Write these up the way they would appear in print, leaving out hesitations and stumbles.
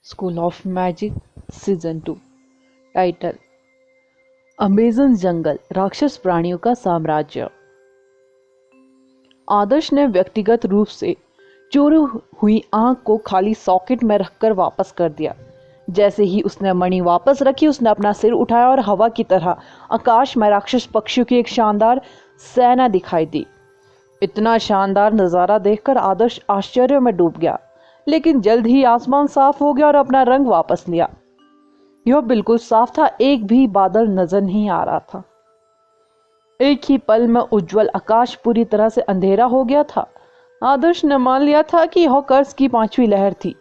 School of magic season 2। Title Amazon जंगल, राक्षस प्राणियों का साम्राज्य। आदर्श ने व्यक्तिगत रूप से चोरी हुई आंख को खाली सॉकेट में रखकर वापस कर दिया। जैसे ही उसने मणि वापस रखी, उसने अपना सिर उठाया और हवा की तरह आकाश में राक्षस पक्षियों की एक शानदार सेना दिखाई दी। इतना शानदार नजारा देखकर आदर्श आश्चर्य में डूब गया, लेकिन जल्द ही आसमान साफ हो गया और अपना रंग वापस लिया। यह बिल्कुल साफ था, एक भी बादल नजर नहीं आ रहा था। एक ही पल में उज्जवल आकाश पूरी तरह से अंधेरा हो गया था। आदर्श ने मान लिया था कि यह कर्ज की 5वीं लहर थी।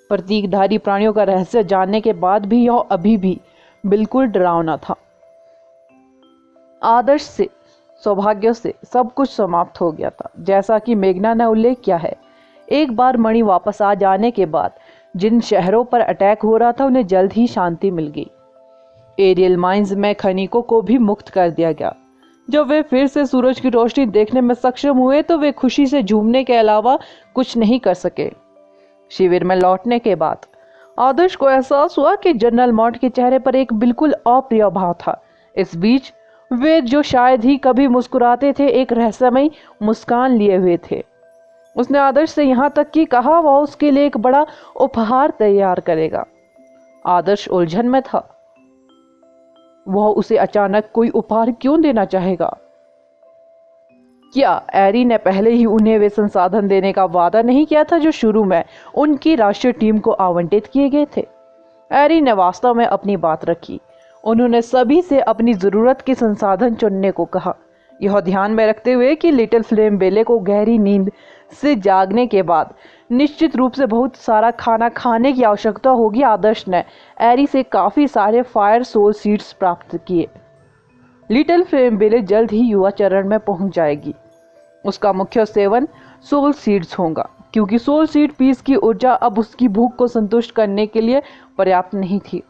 प्रतीकधारी प्राणियों का रहस्य जानने के बाद भी यह अभी भी बिल्कुल डरावना था। आदर्श से सौभाग्य से सब कुछ समाप्त हो गया था। जैसा कि मेघना ने उल्लेख किया है, एक बार मणि वापस आ जाने के बाद जिन शहरों पर अटैक हो रहा था उन्हें जल्द ही शांति मिल गई। एरियल माइंस में खनिकों को भी मुक्त कर दिया गया। जब वे फिर से सूरज की रोशनी देखने में सक्षम हुए तो वे खुशी से झूमने के अलावा कुछ नहीं कर सके। शिविर में लौटने के बाद आदर्श को एहसास हुआ कि जनरल मॉट के चेहरे पर एक बिल्कुल अप्रिय भाव था। इस बीच वे जो शायद ही कभी मुस्कुराते थे, एक रहस्यमयी मुस्कान लिए हुए थे। उसने आदर्श से यहाँ तक कि कहा वह उसके लिए एक बड़ा उपहार तैयार करेगा। आदर्श उलझन में था। वह उसे अचानक कोई उपहार क्यों देना चाहेगा? क्या एरी ने पहले ही उन्हें वे संसाधन देने का वादा नहीं किया था जो शुरू में उनकी राष्ट्रीय टीम को आवंटित किए गए थे? एरी ने वास्तव में अपनी बात रखी। उन्होंने सभी से अपनी जरूरत के संसाधन चुनने को कहा। यह ध्यान में रखते हुए कि लिटिल फ्लेम बेले को गहरी नींद से जागने के बाद निश्चित रूप से बहुत सारा खाना खाने की आवश्यकता होगी, आदर्श ने एरी से काफी सारे फायर सोल सीड्स प्राप्त किए। लिटिल फ्लेम बेले जल्द ही युवा चरण में पहुंच जाएगी। उसका मुख्य सेवन सोल सीड्स होगा, क्योंकि सोल सीड पीस की ऊर्जा अब उसकी भूख को संतुष्ट करने के लिए पर्याप्त नहीं थी।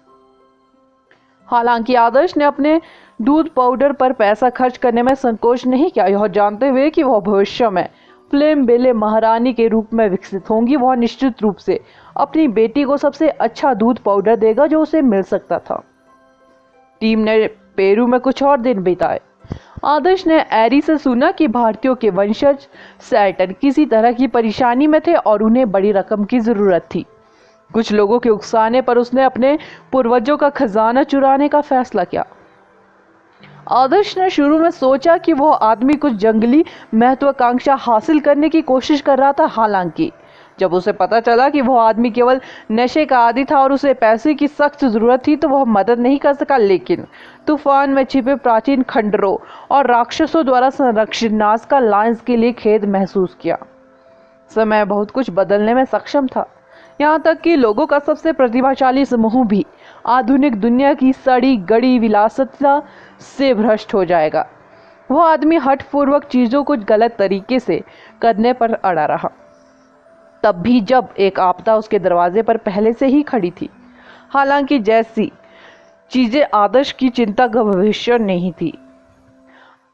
हालांकि आदर्श ने अपने दूध पाउडर पर पैसा खर्च करने में संकोच नहीं किया। यह जानते हुए कि वह भविष्य में फ्लेम बेले महारानी के रूप में विकसित होंगी, वह निश्चित रूप से अपनी बेटी को सबसे अच्छा दूध पाउडर देगा जो उसे मिल सकता था। टीम ने पेरू में कुछ और दिन बिताए। आदर्श ने एरी से सुना कि भारतीयों के वंशज सैटन किसी तरह की परेशानी में थे और उन्हें बड़ी रकम की जरूरत थी। कुछ लोगों के उकसाने पर उसने अपने पूर्वजों का खजाना चुराने का फैसला किया। आदर्श ने शुरू में सोचा कि वह आदमी कुछ जंगली महत्वाकांक्षा हासिल करने की कोशिश कर रहा था। हालांकि जब उसे पता चला कि वह आदमी केवल नशे का आदी था और उसे पैसे की सख्त जरूरत थी तो वह मदद नहीं कर सका। लेकिन तूफान में छिपे प्राचीन खंडरों और राक्षसों द्वारा संरक्षित नाज़का लायंस के लिए खेद महसूस किया। समय बहुत कुछ बदलने में सक्षम था, यहाँ तक कि लोगों का सबसे प्रतिभाशाली समूह भी आधुनिक दुनिया की सड़ी गड़ी विलासिता से भ्रष्ट हो जाएगा। वह आदमी हठपूर्वक चीजों को गलत तरीके से करने पर अड़ा रहा, तब भी जब एक आपदा उसके दरवाजे पर पहले से ही खड़ी थी। हालांकि जैसी चीजें आदर्श की चिंता का भविष्य नहीं थी।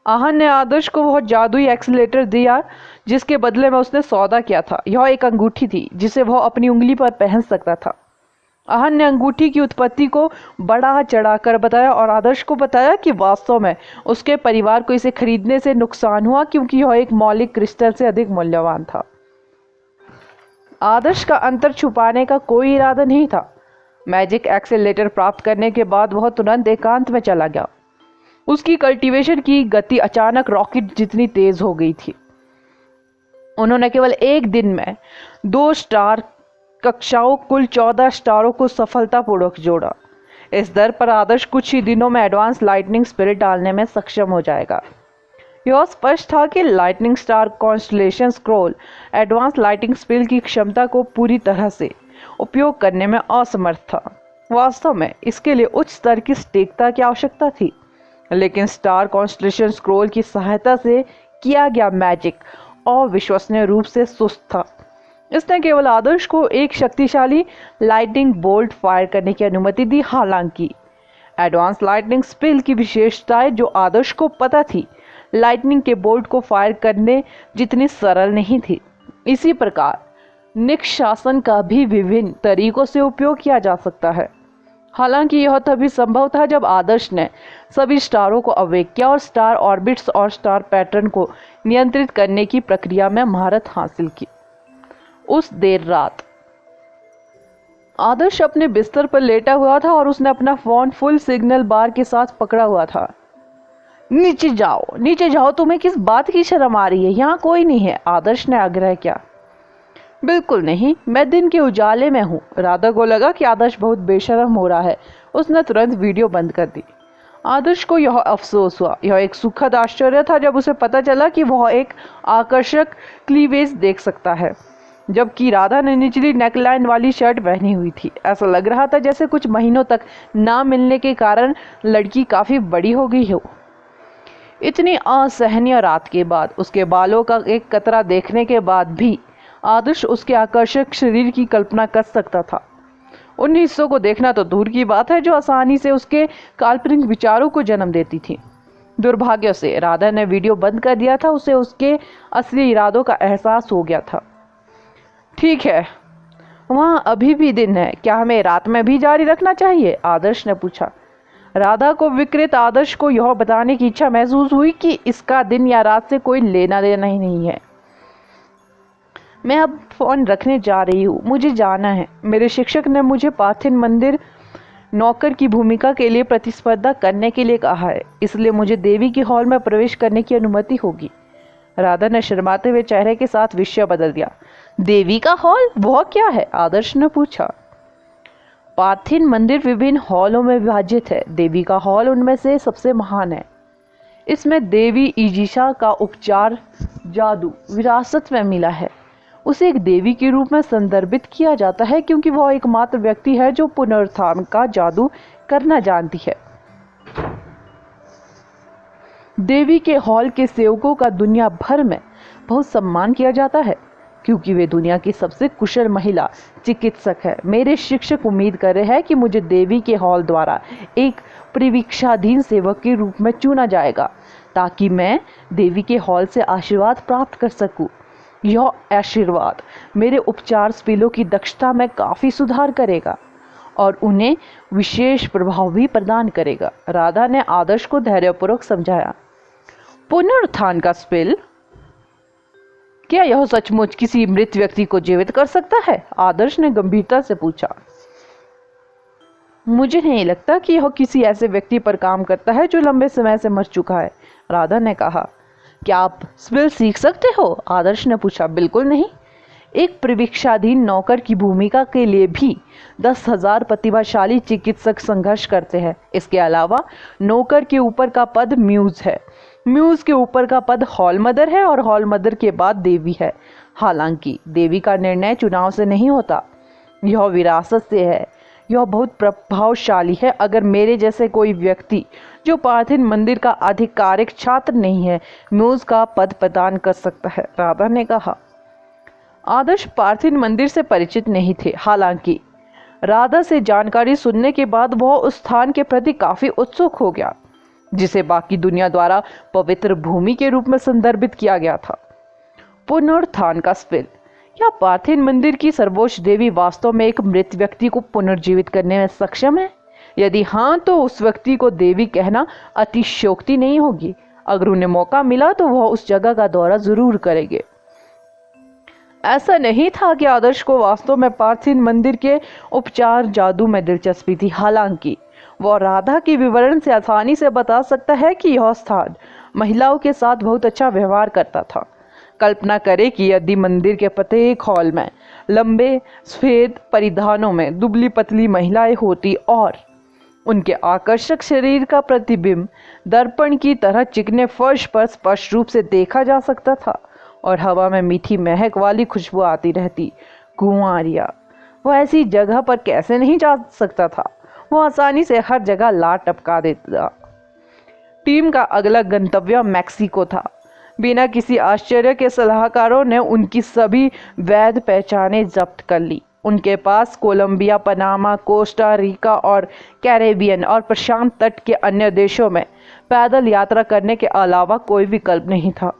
आहन ने आदर्श को वह जादुई एक्सीलेटर दिया जिसके बदले में उसने सौदा किया था। यह एक अंगूठी थी जिसे वह अपनी उंगली पर पहन सकता था। आहन ने अंगूठी की उत्पत्ति को बढ़ा चढ़ाकर बताया और आदर्श को बताया कि वास्तव में उसके परिवार को इसे खरीदने से नुकसान हुआ क्योंकि यह एक मौलिक क्रिस्टल से अधिक मूल्यवान था। आदर्श का अंतर छुपाने का कोई इरादा नहीं था। मैजिक एक्सीलेटर प्राप्त करने के बाद वह तुरंत एकांत में चला गया। उसकी कल्टीवेशन की गति अचानक रॉकेट जितनी तेज हो गई थी। उन्होंने केवल एक दिन में 2 स्टार कक्षाओं कुल 14 स्टारों को सफलतापूर्वक जोड़ा। इस दर पर आदर्श कुछ ही दिनों में एडवांस लाइटनिंग स्पिरिट डालने में सक्षम हो जाएगा। यह स्पष्ट था कि lightning star constellation scroll advance lighting spill की क्षमता को पूरी तरह से उपयोग करने में असमर्थ था। वास्तव में इसके लिए उच्च स्तर की सटीकता की आवश्यकता थी, लेकिन स्टार कॉन्स्टलेशन स्क्रॉल की सहायता से किया गया मैजिक अविश्वसनीय रूप से सुस्त था। इसने केवल आदर्श को एक शक्तिशाली लाइटनिंग बोल्ट फायर करने की अनुमति दी। हालांकि एडवांस लाइटनिंग स्पिल की विशेषताएं जो आदर्श को पता थी, लाइटनिंग के बोल्ट को फायर करने जितनी सरल नहीं थी। इसी प्रकार निष्कासन का भी विभिन्न तरीकों से उपयोग किया जा सकता है। हालांकि यह तभी संभव था जब आदर्श ने सभी स्टारों को अवेक किया और स्टार ऑर्बिट्स और स्टार पैटर्न को नियंत्रित करने की प्रक्रिया में महारत हासिल की। उस देर रात आदर्श अपने बिस्तर पर लेटा हुआ था और उसने अपना फोन फुल सिग्नल बार के साथ पकड़ा हुआ था। नीचे जाओ, तुम्हें किस बात की शर्म आ रही है? यहाँ कोई नहीं है, आदर्श ने आग्रह किया। बिल्कुल नहीं, मैं दिन के उजाले में हूँ। राधा को लगा कि आदर्श बहुत बेशर्म हो रहा है। उसने तुरंत वीडियो बंद कर दी। आदर्श को यह अफसोस हुआ। यह एक सुखद आश्चर्य था जब उसे पता चला कि वह एक आकर्षक क्लीवेज देख सकता है, जबकि राधा ने निचली नेकलाइन वाली शर्ट पहनी हुई थी। ऐसा लग रहा था जैसे कुछ महीनों तक ना मिलने के कारण लड़की काफी बड़ी हो गई हो। इतनी असहनीय रात के बाद, उसके बालों का एक कतरा देखने के बाद भी आदर्श उसके आकर्षक शरीर की कल्पना कर सकता था। उन हिस्सों को देखना तो दूर की बात है जो आसानी से उसके काल्पनिक विचारों को जन्म देती थी। दुर्भाग्य से राधा ने वीडियो बंद कर दिया था। उसे उसके असली इरादों का एहसास हो गया था। ठीक है, वहाँ अभी भी दिन है, क्या हमें रात में भी जारी रखना चाहिए? आदर्श ने पूछा। राधा को विकृत आदर्श को यह बताने की इच्छा महसूस हुई कि इसका दिन या रात से कोई लेना देना ही नहीं है। मैं अब फोन रखने जा रही हूँ, मुझे जाना है। मेरे शिक्षक ने मुझे पार्थिव मंदिर नौकर की भूमिका के लिए प्रतिस्पर्धा करने के लिए कहा है, इसलिए मुझे देवी के हॉल में प्रवेश करने की अनुमति होगी। राधा ने शर्माते हुए चेहरे के साथ विषय बदल दिया। देवी का हॉल? वह क्या है? आदर्श ने पूछा। पार्थिव मंदिर विभिन्न हॉलों में विभाजित है। देवी का हॉल उनमें से सबसे महान है। इसमें देवी ईजिशा का उपचार जादू विरासत में मिला है। उसे एक देवी के रूप में संदर्भित किया जाता है क्योंकि वह एकमात्र व्यक्ति है जो पुनरुत्थान का जादू करना जानती है। देवी के हॉल के सेवकों का दुनिया भर में बहुत सम्मान किया जाता है क्योंकि वे दुनिया की सबसे कुशल महिला चिकित्सक है। मेरे शिक्षक उम्मीद कर रहे हैं कि मुझे देवी के हॉल द्वारा एक परिवीक्षाधीन सेवक के रूप में चुना जाएगा ताकि मैं देवी के हॉल से आशीर्वाद प्राप्त कर सकूं। यह आशीर्वाद मेरे उपचार स्पिलों की दक्षता में काफी सुधार करेगा और उन्हें विशेष प्रभाव भी प्रदान करेगा। राधा ने आदर्श को धैर्यपूर्वक समझाया। पुनरुत्थान का स्पिल? क्या यह सचमुच किसी मृत व्यक्ति को जीवित कर सकता है? आदर्श ने गंभीरता से पूछा। मुझे नहीं लगता कि यह किसी ऐसे व्यक्ति पर काम करता है जो लंबे समय से मर चुका है, राधा ने कहा। क्या आप स्पिल सीख सकते हो? आदर्श ने पूछा। बिल्कुल नहीं। एक परिवीक्षाधीन नौकर की भूमिका के लिए भी 10,000 प्रतिभाशाली चिकित्सक संघर्ष करते हैं। इसके अलावा नौकर के ऊपर का पद म्यूज है, म्यूज के ऊपर का पद हॉल मदर है और हॉल मदर के बाद देवी है। हालांकि देवी का निर्णय चुनाव से नहीं होता, यह विरासत से है। यह बहुत प्रभावशाली है। अगर मेरे जैसे कोई व्यक्ति जो पार्थिव मंदिर का आधिकारिक छात्र नहीं है म्यूज का पद प्रदान कर सकता है, राधा ने कहा। आदर्श पार्थिव मंदिर से परिचित नहीं थे। हालांकि राधा से जानकारी सुनने के बाद वह उस स्थान के प्रति काफी उत्सुक हो गया जिसे बाकी दुनिया द्वारा पवित्र भूमि के रूप में संदर्भित किया गया था। पुनरुत्थान का स्पिल? क्या पार्थिव मंदिर की सर्वोच्च देवी वास्तव में एक मृत व्यक्ति को पुनर्जीवित करने में सक्षम है? यदि हाँ, तो उस व्यक्ति को देवी कहना अतिशयोक्ति नहीं होगी। अगर उन्हें मौका मिला तो वह उस जगह का दौरा जरूर करेंगे। ऐसा नहीं था कि आदर्श को वास्तव में पार्थिव मंदिर के उपचार जादू में दिलचस्पी थी। हालांकि वह राधा की विवरण से आसानी से बता सकता है कि यह स्थान महिलाओं के साथ बहुत अच्छा व्यवहार करता था। कल्पना करें कि यदि मंदिर के प्रत्येक हॉल में लंबे सफेद परिधानों में दुबली पतली महिलाएं होती और उनके आकर्षक शरीर का प्रतिबिंब दर्पण की तरह चिकने फर्श पर स्पष्ट रूप से देखा जा सकता था और हवा में मीठी महक वाली खुशबू आती रहती। कुंवारिया, वह ऐसी जगह पर कैसे नहीं जा सकता था? वह आसानी से हर जगह लात टपका देता। टीम का अगला गंतव्य मैक्सिको था। बिना किसी आश्चर्य के सलाहकारों ने उनकी सभी वैध पहचानें जब्त कर ली। उनके पास कोलंबिया, पनामा, कोस्टा रिका और कैरेबियन और प्रशांत तट के अन्य देशों में पैदल यात्रा करने के अलावा कोई विकल्प नहीं था।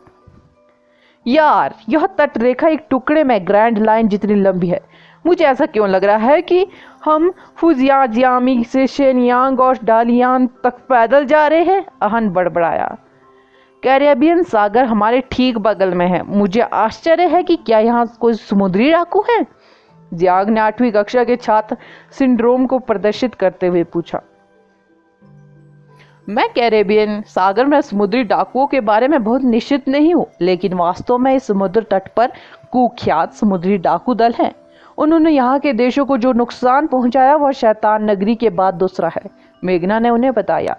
यार, यह तट रेखा एक टुकड़े में ग्रैंड लाइन जितनी लंबी है। मुझे ऐसा क्यों लग रहा है कि हम फुजियाजियामी से शेनयांग और डालियान तक पैदल जा रहे हैं। अहन बड़बड़ाया। कैरेबियन सागर हमारे ठीक बगल में है। मुझे आश्चर्य है कि क्या यहाँ कोई समुद्री डाकू है? जियांग ने 8वीं कक्षा के छात्र सिंड्रोम को प्रदर्शित करते हुए पूछा। मैं कैरेबियन सागर में समुद्री डाकुओं के बारे में बहुत निश्चित नहीं हूँ, लेकिन वास्तव में इस समुद्र तट पर कुख्यात समुद्री डाकू दल हैं। उन्होंने यहाँ के देशों को जो नुकसान पहुंचाया वह शैतान नगरी के बाद दूसरा है, मेघना ने उन्हें बताया।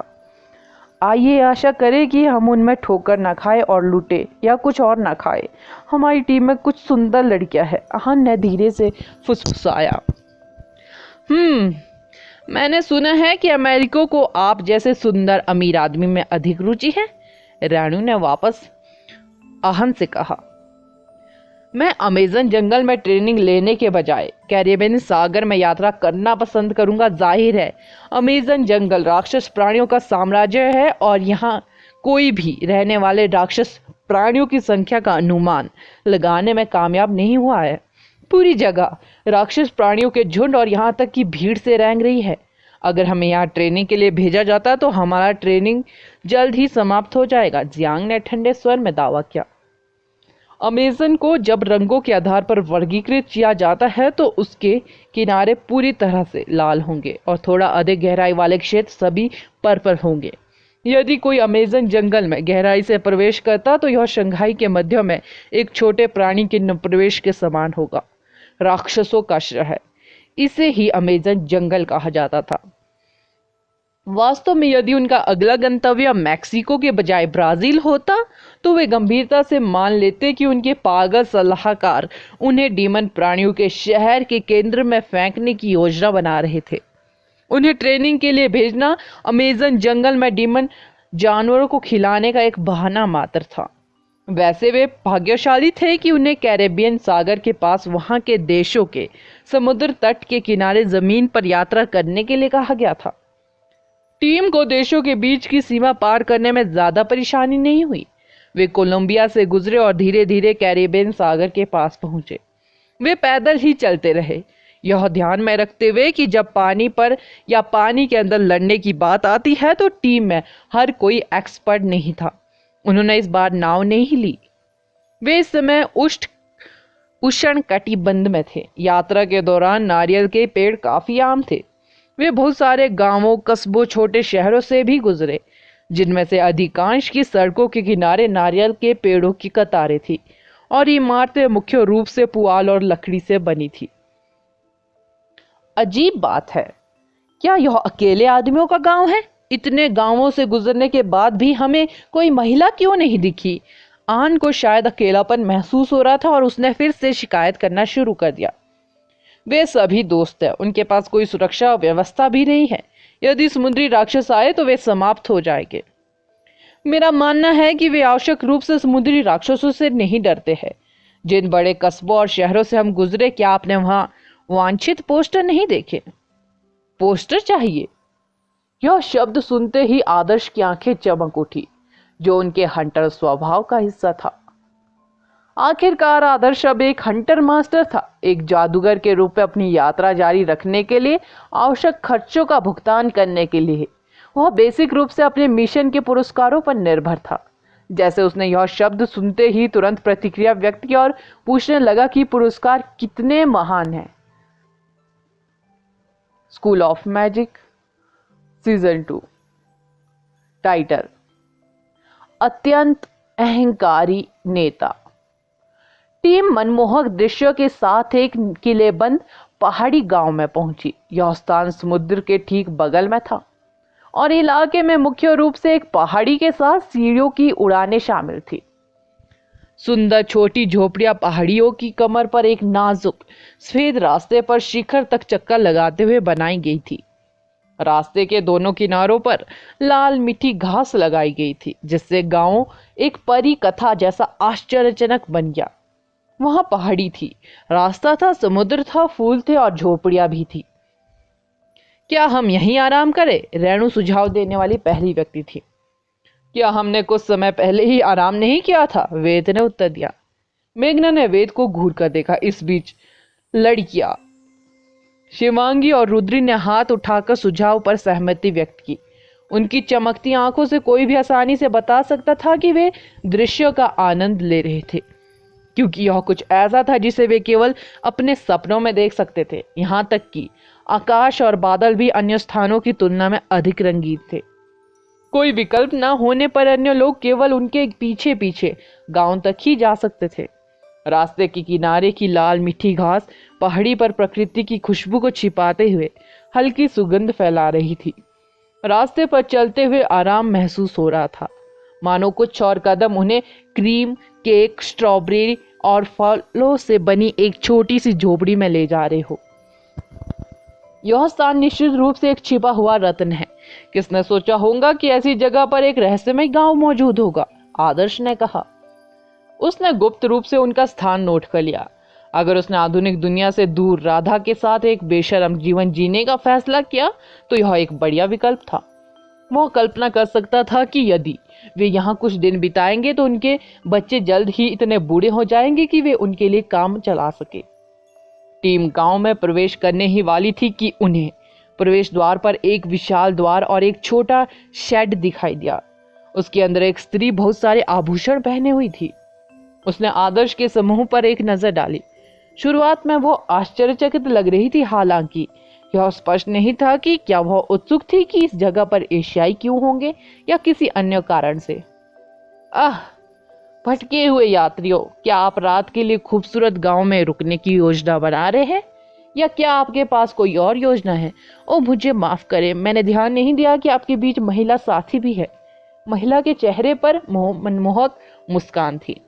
आइए आशा करें कि हम उनमें ठोकर न खाए और लूटे या कुछ और न खाए। हमारी टीम में कुछ सुंदर लड़कियां हैं, अहन ने धीरे से फुसफुसाया। मैंने सुना है कि अमेरिका को आप जैसे सुंदर अमीर आदमी में अधिक रुचि है। रेणु ने वापस अहन से कहा। मैं अमेजन जंगल में ट्रेनिंग लेने के बजाय कैरेबियन सागर में यात्रा करना पसंद करूंगा। जाहिर है अमेजन जंगल राक्षस प्राणियों का साम्राज्य है और यहाँ कोई भी रहने वाले राक्षस प्राणियों की संख्या का अनुमान लगाने में कामयाब नहीं हुआ है। पूरी जगह राक्षस प्राणियों के झुंड और यहाँ तक कि भीड़ से रेंग रही है। अगर हमें यहाँ ट्रेनिंग के लिए भेजा जाता तो हमारा ट्रेनिंग जल्द ही समाप्त हो जाएगा, जियांग ने ठंडे स्वर में दावा किया। अमेजन को जब रंगों के आधार पर वर्गीकृत किया जाता है तो उसके किनारे पूरी तरह से लाल होंगे और थोड़ा अधिक गहराई वाले क्षेत्र सभी पर्पल होंगे। यदि कोई अमेजन जंगल में गहराई से प्रवेश करता तो यह शंघाई के मध्य में एक छोटे प्राणी के प्रवेश के समान होगा। राक्षसों का शहर, इसे ही अमेजन जंगल कहा जाता था। वास्तव में यदि उनका अगला गंतव्य मैक्सिको के बजाय ब्राजील होता तो वे गंभीरता से मान लेते कि उनके पागल सलाहकार उन्हें डीमन प्राणियों के शहर के केंद्र में फेंकने की योजना बना रहे थे। उन्हें ट्रेनिंग के लिए भेजना अमेजन जंगल में डीमन जानवरों को खिलाने का एक बहाना मात्र था। वैसे वे भाग्यशाली थे कि उन्हें कैरेबियन सागर के पास वहां के देशों के समुद्र तट के किनारे जमीन पर यात्रा करने के लिए कहा गया था। टीम को देशों के बीच की सीमा पार करने में ज्यादा परेशानी नहीं हुई। वे कोलंबिया से गुजरे और धीरे धीरे कैरेबियन सागर के पास पहुंचे। वे पैदल ही चलते रहे, यह ध्यान में रखते हुए कि जब पानी पर या पानी के अंदर लड़ने की बात आती है तो टीम में हर कोई एक्सपर्ट नहीं था। उन्होंने इस बार नाव नहीं ली। वे इस समय उष्ण कटिबंध में थे। यात्रा के दौरान नारियल के पेड़ काफी आम थे। वे बहुत सारे गांवों, कस्बों, छोटे शहरों से भी गुजरे, जिनमें से अधिकांश की सड़कों के किनारे नारियल के पेड़ों की कतारें थी और इमारतें मुख्य रूप से पुआल और लकड़ी से बनी थी। अजीब बात है, क्या यह अकेले आदमियों का गांव है? इतने गांवों से गुजरने के बाद भी हमें कोई महिला क्यों नहीं दिखी? आन को शायद अकेलापन महसूस हो रहा था और उसने फिर से शिकायत करना शुरू कर दिया। वे सभी दोस्त हैं, उनके पास कोई सुरक्षा व्यवस्था भी नहीं है। यदि समुद्री राक्षस आए तो वे समाप्त हो जाएंगे। मेरा मानना है कि वे आवश्यक रूप से समुद्री राक्षसों से नहीं डरते हैं। जिन बड़े कस्बों और शहरों से हम गुजरे, क्या आपने वहां वांछित पोस्टर नहीं देखे? पोस्टर चाहिए? यह शब्द सुनते ही आदर्श की आंखें चमक उठी, जो उनके हंटर स्वभाव का हिस्सा था। आखिरकार आदर्श अब एक हंटर मास्टर था। एक जादूगर के रूप में अपनी यात्रा जारी रखने के लिए आवश्यक खर्चों का भुगतान करने के लिए वह बेसिक रूप से अपने मिशन के पुरस्कारों पर निर्भर था। जैसे उसने यह शब्द सुनते ही तुरंत प्रतिक्रिया व्यक्त की और पूछने लगा कि पुरस्कार कितने महान हैं। School of magic season 2। Title: अत्यंत अहंकारी नेता। टीम मनमोहक दृश्यों के साथ एक किलेबंद पहाड़ी गांव में पहुंची। यह स्थान समुद्र के ठीक बगल में था और इलाके में मुख्य रूप से एक पहाड़ी के साथ सीढ़ियों की उड़ानें शामिल थी। सुंदर छोटी झोपड़ियां पहाड़ियों की कमर पर एक नाजुक सफेद रास्ते पर शिखर तक चक्कर लगाते हुए बनाई गई थी। रास्ते के दोनों किनारों पर लाल मिट्टी घास लगाई गई थी, जिससे गांव एक परी कथा जैसा आश्चर्यजनक बन गया। वहां पहाड़ी थी, रास्ता था, समुद्र था, फूल थे और झोपड़ियां भी थी। क्या हम यहीं आराम करें? रेणु सुझाव देने वाली पहली व्यक्ति थी। क्या हमने कुछ समय पहले ही आराम नहीं किया था? वेद ने उत्तर दिया। मेघना ने वेद को घूर कर देखा। इस बीच लड़कियां शिवांगी और रुद्री ने हाथ उठाकर सुझाव पर सहमति व्यक्त की। उनकी चमकती आंखों से कोई भी आसानी से बता सकता था कि वे दृश्य का आनंद ले रहे थे, क्योंकि यह कुछ ऐसा था जिसे वे केवल अपने सपनों में देख सकते थे। यहाँ तक कि आकाश और बादल भी अन्य स्थानों की तुलना में अधिक रंगीन थे। कोई विकल्प न होने पर अन्य लोग केवल उनके पीछे पीछे गांव तक ही जा सकते थे। रास्ते के किनारे की लाल मिट्टी घास पहाड़ी पर प्रकृति की खुशबू को छिपाते हुए हल्की सुगंध फैला रही थी। रास्ते पर चलते हुए आराम महसूस हो रहा था, मानो कुछ और कदम उन्हें क्रीम, केक, स्ट्रॉबेरी और फलों से बनी एक छोटी सी झोपड़ी में ले जा रहे हो। यह स्थान निश्चित रूप से एक छिपा हुआ रत्न है। किसने सोचा होगा कि ऐसी जगह पर एक रहस्यमय गांव मौजूद होगा, आदर्श ने कहा। उसने गुप्त रूप से उनका स्थान नोट कर लिया। अगर उसने आधुनिक दुनिया से दूर राधा के साथ एक बेशर्म जीवन जीने का फैसला किया तो यह एक बढ़िया विकल्प था। वह कल्पना कर सकता था कि यदि वे यहाँ कुछ दिन बिताएंगे तो उनके बच्चे जल्द ही इतने बूढ़े हो जाएंगे कि वे उनके लिए काम चला सके। टीम गांव में प्रवेश करने ही वाली थी कि उन्हें प्रवेश द्वार पर एक विशाल द्वार और एक छोटा शेड दिखाई दिया। उसके अंदर एक स्त्री बहुत सारे आभूषण पहने हुई थी। उसने आदर्श के समूह पर एक नजर डाली। शुरुआत में वो आश्चर्यचकित लग रही थी, हालांकि यह स्पष्ट नहीं था कि क्या वह उत्सुक थी कि इस जगह पर एशियाई क्यों होंगे या किसी अन्य कारण से। भटके हुए यात्रियों, क्या आप रात के लिए खूबसूरत गांव में रुकने की योजना बना रहे हैं या क्या आपके पास कोई और योजना है? ओ मुझे माफ करें, मैंने ध्यान नहीं दिया कि आपके बीच महिला साथी भी है। महिला के चेहरे पर मनमोहक मुस्कान थी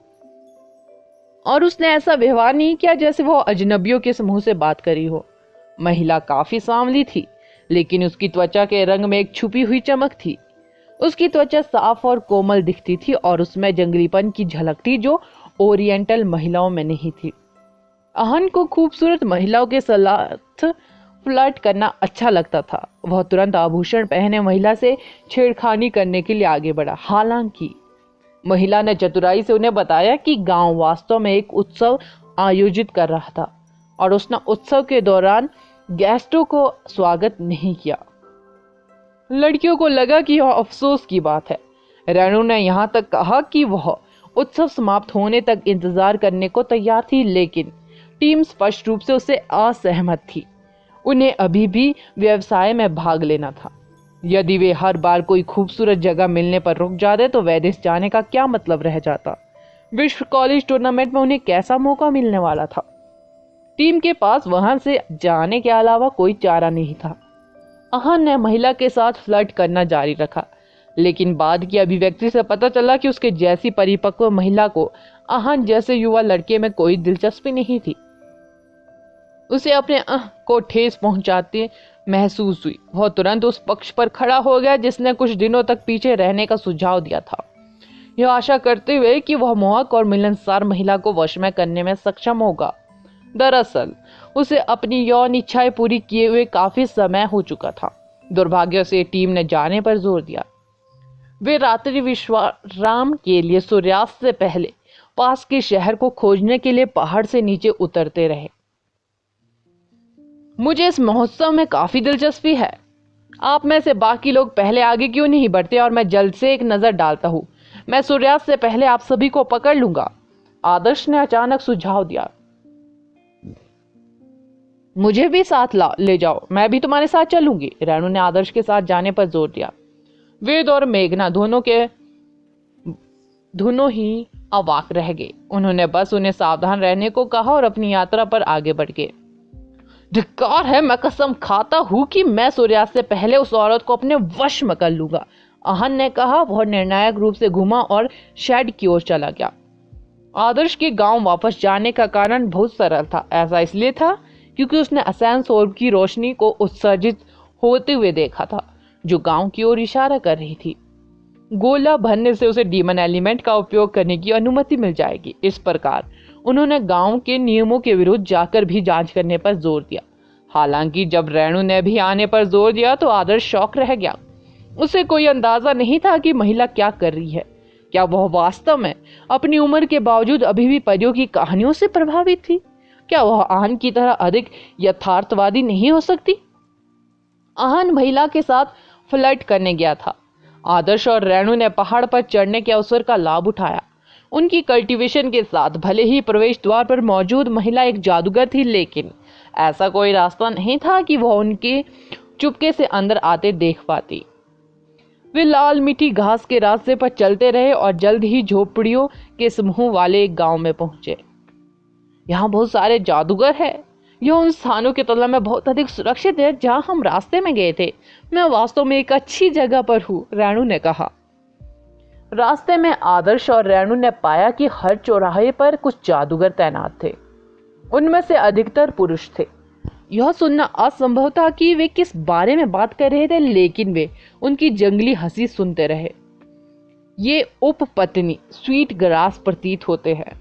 और उसने ऐसा व्यवहार नहीं किया जैसे वो अजनबियों के समूह से बात करी हो। महिला काफी सांवली थी, लेकिन उसकी त्वचा के रंग में एक छुपी हुई चमक थी। उसकी त्वचा साफ और कोमल दिखती थी और उसमें जंगलीपन की झलक थी जो ओरिएंटल महिलाओं में नहीं थी। अहन को खूबसूरत महिलाओं के साथ फ्लर्ट करना अच्छा लगता था। वह तुरंत आभूषण पहने महिला से छेड़खानी करने के लिए आगे बढ़ा। हालांकि महिला ने चतुराई से उन्हें बताया कि गांव वास्तव में एक उत्सव आयोजित कर रहा था और उसने उत्सव के दौरान गेस्टों को स्वागत नहीं किया। लड़कियों को लगा कि यह अफसोस की बात है। रेणु ने यहाँ तक कहा कि वह उत्सव समाप्त होने तक इंतजार करने को तैयार थी, लेकिन टीम स्पष्ट रूप से उससे असहमत थी। उन्हें अभी भी व्यवसाय में भाग लेना था। यदि वे हर बार कोई खूबसूरत जगह मिलने पर रुक जाते तो विदेश जाने का क्या मतलब रह जाता? विश्व कॉलेज टूर्नामेंट में उन्हें कैसा मौका मिलने वाला था? टीम के पास वहां से जाने के अलावा कोई चारा नहीं था। अहन ने महिला के साथ फ्लर्ट करना जारी रखा, लेकिन बाद की अभिव्यक्ति से पता चला कि उसके जैसी परिपक्व महिला को अहन जैसे युवा लड़के में कोई दिलचस्पी नहीं थी। उसे अपने को ठेस पहुंचाते महसूस हुई। वह तुरंत उस पक्ष पर खड़ा हो गया जिसने कुछ दिनों तक पीछे रहने का सुझाव दिया था, यह आशा करते हुए कि वह मोहक और मिलनसार महिला को वश में करने में सक्षम होगा। दरअसल उसे अपनी यौन इच्छाएं पूरी किए हुए काफी समय हो चुका था। दुर्भाग्य से टीम ने जाने पर जोर दिया। वे रात्रि विश्राम के लिए सूर्यास्त से पहले पास के शहर को खोजने के लिए पहाड़ से नीचे उतरते रहे। मुझे इस महोत्सव में काफी दिलचस्पी है। आप में से बाकी लोग पहले आगे क्यों नहीं बढ़ते और मैं जल्द से एक नजर डालता हूं। मैं सूर्यास्त से पहले आप सभी को पकड़ लूंगा, आदर्श ने अचानक सुझाव दिया। मुझे भी साथ ले जाओ, मैं भी तुम्हारे साथ चलूंगी, रेणु ने आदर्श के साथ जाने पर जोर दिया। वेद और मेघना दोनों ही अवाक रह गए। उन्होंने बस उन्हें सावधान रहने को कहा और अपनी यात्रा पर आगे बढ़ गए। धिक्कार है, मैं कसम खाता हूं कि मैं सूर्यास्त से पहले उस औरत को अपने वश में कर लूंगा, अहन ने कहा। वह निर्णायक रूप से घुमा और शेड की ओर चला गया। आदर्श के गांव वापस जाने का कारण बहुत सरल था। ऐसा इसलिए था क्योंकि उसने असैनसोर की रोशनी को उत्सर्जित होते हुए देखा था जो गांव की ओर इशारा कर रही थी। गोला भरने से उसे डीमन एलिमेंट का उपयोग करने की अनुमति मिल जाएगी। इस प्रकार उन्होंने गांव के नियमों के विरुद्ध जाकर भी जांच करने पर जोर दिया। हालांकि जब रेणु ने भी आने पर जोर दिया तो आदर्श शौक रह गया। उसे कोई अंदाजा नहीं था कि महिला क्या कर रही है, क्या वह वास्तव में अपनी उम्र के बावजूद अभी भी परियों की कहानियों से प्रभावित थी? क्या वह आहन की तरह अधिक यथार्थवादी नहीं हो सकती? आहन महिला के साथ फ्लर्ट करने गया था। आदर्श और रेणु ने पहाड़ पर चढ़ने के अवसर का लाभ उठाया। उनकी कल्टीवेशन के साथ भले ही प्रवेश द्वार पर मौजूद महिला एक जादूगर थी, लेकिन ऐसा कोई रास्ता नहीं था कि वह उनके चुपके से अंदर आते देख पाती। वे लाल मिट्टी घास के रास्ते पर चलते रहे और जल्द ही झोपड़ियों के समूह वाले एक गांव में पहुंचे। यहाँ बहुत सारे जादूगर हैं। यह उन स्थानों की तुलना में बहुत अधिक सुरक्षित है जहां हम रास्ते में गए थे। मैं वास्तव में एक अच्छी जगह पर हूँ, रेणु ने कहा। रास्ते में आदर्श और रेणु ने पाया कि हर चौराहे पर कुछ जादूगर तैनात थे। उनमें से अधिकतर पुरुष थे। यह सुनना असंभव था कि वे किस बारे में बात कर रहे थे, लेकिन वे उनकी जंगली हंसी सुनते रहे। ये उपपत्नी स्वीट ग्रास प्रतीत होते हैं।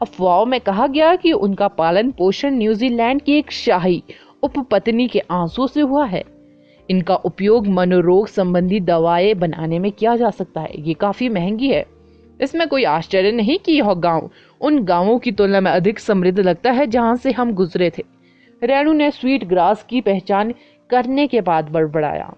अफवाहों में कहा गया कि उनका पालन पोषण न्यूजीलैंड की एक शाही उपपत्नी के आंसू से हुआ है। इनका उपयोग मनोरोग संबंधी दवाएं बनाने में किया जा सकता है। ये काफी महंगी है। इसमें कोई आश्चर्य नहीं कि यह गांव उन गांवों की तुलना में अधिक समृद्ध लगता है जहां से हम गुजरे थे। रेणु ने स्वीट ग्रास की पहचान करने के बाद बड़बड़ाया।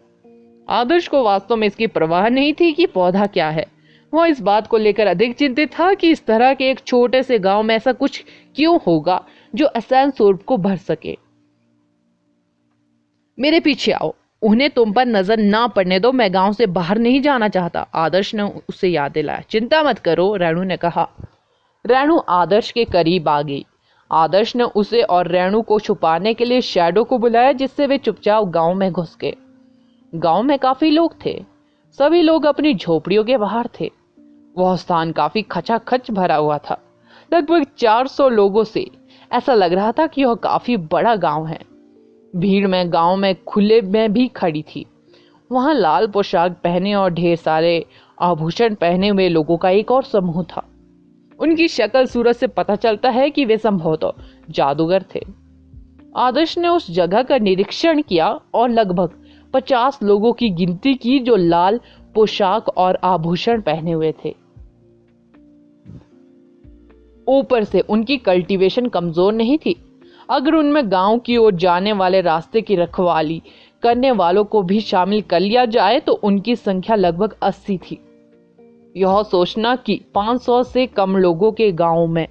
आदर्श को वास्तव में इसकी परवाह नहीं थी कि पौधा क्या है। वह इस बात को लेकर अधिक चिंतित था कि इस तरह के एक छोटे से गांव में ऐसा कुछ क्यों होगा जो असान स्वरूप को भर सके। मेरे पीछे आओ, उन्हें तुम पर नजर ना पड़ने दो। मैं गांव से बाहर नहीं जाना चाहता, आदर्श ने उसे याद दिलाया। चिंता मत करो, रेणु ने कहा। रेणु आदर्श के करीब आ गई। आदर्श ने उसे और रेणु को छुपाने के लिए शैडो को बुलाया, जिससे वे चुपचाप गांव में घुस गए। गांव में काफी लोग थे। सभी लोग अपनी झोपड़ियों के बाहर थे। वह स्थान काफी खचाखच भरा हुआ था। लगभग 400 लोगों से ऐसा लग रहा था कि यह काफी बड़ा गांव है। भीड़ में गांव में खुले में भी खड़ी थी। वहां लाल पोशाक पहने और ढेर सारे आभूषण पहने हुए लोगों का एक और समूह था। उनकी शक्ल सूरत से पता चलता है कि वे संभवतः जादूगर थे। आदर्श ने उस जगह का निरीक्षण किया और लगभग 50 लोगों की गिनती की जो लाल पोशाक और आभूषण पहने हुए थे। ऊपर से उनकी कल्टीवेशन कमजोर नहीं थी। अगर उनमें गांव की ओर जाने वाले रास्ते की रखवाली करने वालों को भी शामिल कर लिया जाए तो उनकी संख्या लगभग 80 थी। यह सोचना कि 500 से कम लोगों के गांव में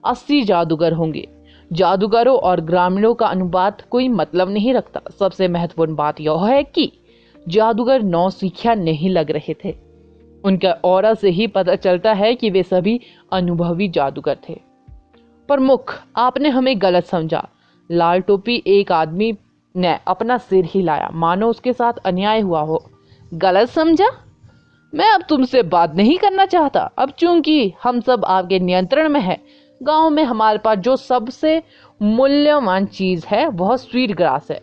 80 जादूगर होंगे। जादूगरों और ग्रामीणों का अनुपात कोई मतलब नहीं रखता। सबसे महत्वपूर्ण बात यह है कि जादूगर नौसिखिया नहीं लग रहे थे। उनका ऑरा से ही पता चलता है कि वे सभी अनुभवी जादूगर थे। प्रमुख, आपने हमें गलत समझा। लाल टोपी एक आदमी ने अपना सिर हिलाया, मानो उसके साथ अन्याय हुआ हो। गलत समझा? मैं अब तुमसे बात नहीं करना चाहता। अब चूंकि हम सब आपके नियंत्रण में है, गांव में हमारे पास जो सबसे मूल्यवान चीज है वह स्वीट ग्रास है।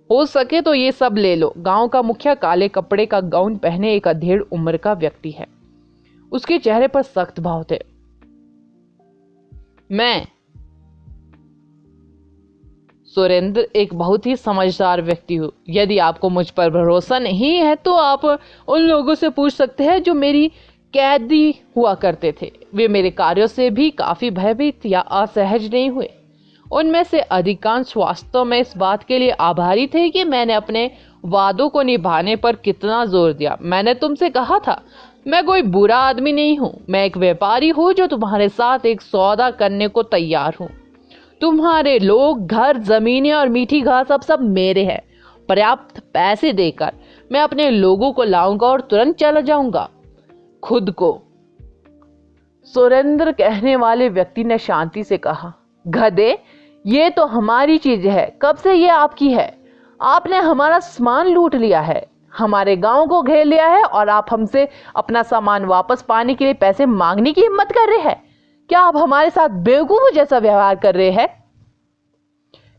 हो सके तो ये सब ले लो। गांव का मुखिया काले कपड़े का गाउन पहने एक अधेड़ उम्र का व्यक्ति है। उसके चेहरे पर सख्त भाव थे। मैं सुरेंद्र एक बहुत ही समझदार व्यक्ति हूँ। यदि आपको मुझ पर भरोसा नहीं है तो आप उन लोगों से पूछ सकते हैं जो मेरी कैदी हुआ करते थे। वे मेरे कार्यों से भी काफी भयभीत या असहज नहीं हुए। उनमें से अधिकांश वास्तव में इस बात के लिए आभारी थे कि मैंने अपने वादों को निभाने पर कितना जोर दिया। मैंने तुमसे कहा था, मैं कोई बुरा आदमी नहीं हूँ। मैं एक व्यापारी हूँ जो तुम्हारे साथ एक सौदा करने को तैयार हूँ। तुम्हारे लोग, घर, जमीनें और मीठी घास अब सब मेरे हैं। पर्याप्त पैसे देकर मैं अपने लोगों को लाऊंगा और तुरंत चला जाऊंगा। खुद को सुरेंद्र कहने वाले व्यक्ति ने शांति से कहा, गधे, ये तो हमारी चीज है। कब से ये आपकी है? आपने हमारा सामान लूट लिया है, हमारे गांव को घेर लिया है और आप हमसे अपना सामान वापस पाने के लिए पैसे मांगने की हिम्मत कर रहे हैं। क्या आप हमारे साथ बेवकूफ जैसा व्यवहार कर रहे हैं?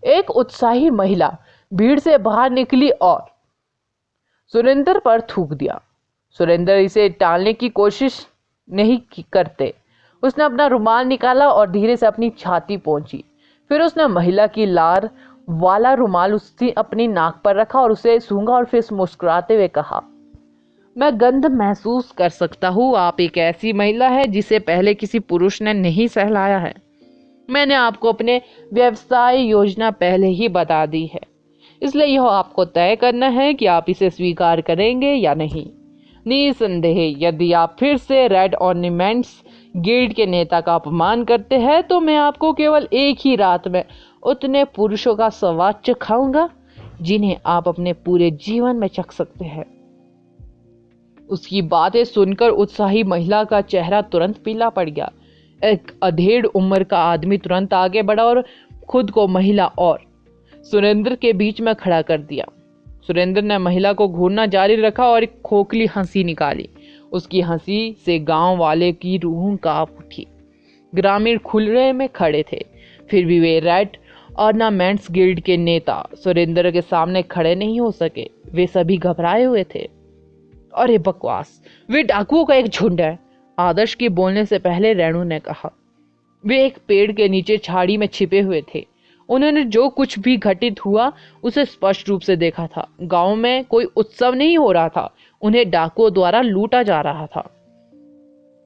एक उत्साही महिला भीड़ से बाहर निकली और सुरेंद्र पर थूक दिया। सुरेंद्र इसे टालने की कोशिश नहीं करते। उसने अपना रुमाल निकाला और धीरे से अपनी छाती पहुंची। फिर उसने महिला की लार वाला रुमाल उसकी अपनी नाक पर रखा और उसे सूंघा और फिर मुस्कुराते हुए कहा, मैं गंध महसूस कर सकता हूँ। आप एक ऐसी महिला है जिसे पहले किसी पुरुष ने नहीं सहलाया है। मैंने आपको अपने व्यवसाय योजना पहले ही बता दी है, इसलिए यह आपको तय करना है कि आप इसे स्वीकार करेंगे या नहीं। निसंदेह यदि आप फिर से रेड ऑर्नामेंट्स गिल्ड के नेता का अपमान करते हैं तो मैं आपको केवल एक ही रात में उतने पुरुषों का स्वाद चखाऊंगा जिन्हें आप अपने पूरे जीवन में चख सकते हैं। उसकी बातें सुनकर उत्साही महिला का चेहरा तुरंत पीला पड़ गया। एक अधेड़ उम्र का आदमी तुरंत आगे बढ़ा और खुद को महिला और सुरेंद्र के बीच में खड़ा कर दिया। सुरेंद्र ने महिला को घूरना जारी रखा और एक खोखली हंसी निकाली। उसकी हंसी से गांव वाले की रूह कांप उठी। ग्रामीण खुले में खड़े थे, फिर भी वे रेड ऑर्नामेंट्स गिल्ड के नेता सुरेंद्र के सामने खड़े नहीं हो सके। वे सभी घबराए हुए थे। अरे बकवास, वे डाकुओं का एक झुंड है, आदर्श के बोलने से पहले रेणु ने कहा। वे एक पेड़ के नीचे झाड़ी में छिपे हुए थे। उन्होंने जो कुछ भी घटित हुआ उसे स्पष्ट रूप से देखा था। गांव में कोई उत्सव नहीं हो रहा था, उन्हें डाकुओं द्वारा लूटा जा रहा था।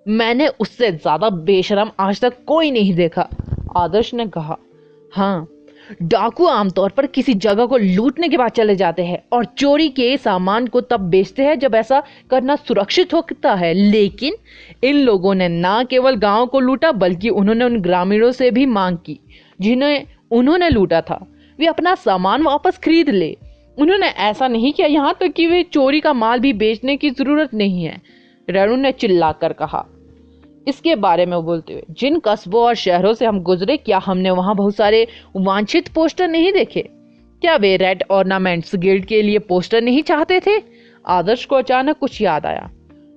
मैंने उससे ज्यादा बेशरम आज तक कोई नहीं देखा, आदर्श ने कहा। हाँ, डाकू आमतौर पर किसी जगह को लूटने के बाद चले जाते हैं और चोरी के सामान को तब बेचते हैं जब ऐसा करना सुरक्षित होता है। लेकिन इन लोगों ने न केवल गांव को लूटा बल्कि उन्होंने उन ग्रामीणों से भी मांग की जिन्हें उन्होंने लूटा था वे अपना सामान वापस खरीद ले। उन्होंने ऐसा नहीं किया यहाँ तक कि वे चोरी का माल भी बेचने की जरूरत नहीं है, रेणु ने चिल्लाकर कहा। इसके बारे में बोलते हुए, जिन कस्बों और शहरों से हम गुजरे, क्या हमने वहां बहुत सारे वांछित पोस्टर नहीं देखे? क्या वे रेड ऑर्नामेंट्स गिल्ड के लिए पोस्टर नहीं चाहते थे? आदर्श को अचानक कुछ याद आया।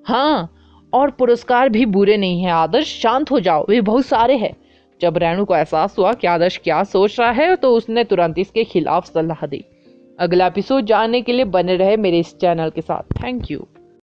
हाँ, और पुरस्कार भी बुरे नहीं है। आदर्श शांत हो जाओ, वे बहुत सारे हैं। जब रेणु को एहसास हुआ कि आदर्श क्या सोच रहा है तो उसने तुरंत इसके खिलाफ सलाह दी। अगला एपिसोड जानने के लिए बने रहे मेरे इस चैनल के साथ। Thank you.